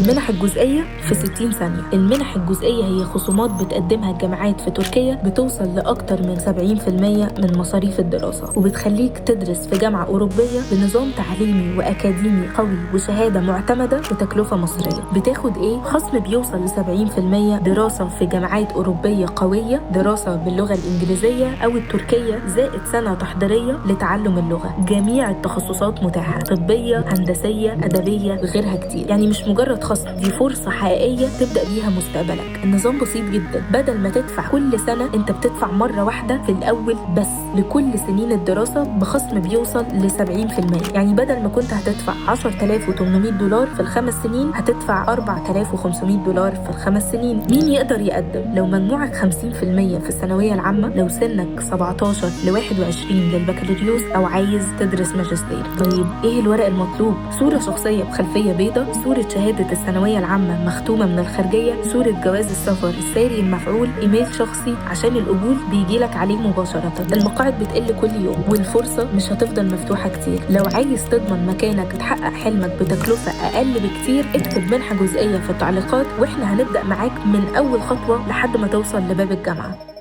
المنح الجزئية في 60 ثانية. المنح الجزئية هي خصومات بتقدمها الجامعات في تركيا بتوصل لأكتر من 70% من مصاريف الدراسة، وبتخليك تدرس في جامعة أوروبية بنظام تعليمي وأكاديمي قوي وشهادة معتمدة بتكلفة مصرية. بتاخد إيه؟ خصم بيوصل ل 70%، دراسة في جامعات أوروبية قوية، دراسة باللغة الإنجليزية أو التركية، زائد سنة تحضيرية لتعلم اللغة. جميع التخصصات متاحة، طبية، هندسية، أدبية، وغيرها كتير. يعني مش مجرد خصم، دي فرصة حقيقية تبدأ بيها مستقبلك. النظام بسيط جدا، بدل ما تدفع كل سنة انت بتدفع مرة واحدة في الأول بس لكل سنين الدراسة بخصم بيوصل ل 70%. يعني بدل ما كنت هتدفع 10,800 دولار في ال5 سنين هتدفع 4,500 دولار في ال5 سنين. مين يقدر يقدم؟ لو مجموعك 50% في الثانوية العامة، لو سنك 17 ل 21 للبكالوريوس، أو عايز تدرس ماجستير. طيب ايه الورق المطلوب؟ صورة شخصية بخلفية بيضاء، صورة شهادة الثانوية العامة مختومة من الخارجية، صورة جواز السفر الساري المفعول، ايميل شخصي عشان القبول بيجيلك عليه مباشرة. المقاعد بتقل كل يوم والفرصة مش هتفضل مفتوحة كتير. لو عايز تضمن مكانك تحقق حلمك بتكلفة أقل بكتير، اكتب منحة جزئية في التعليقات واحنا هنبدأ معاك من أول خطوة لحد ما توصل لباب الجامعة.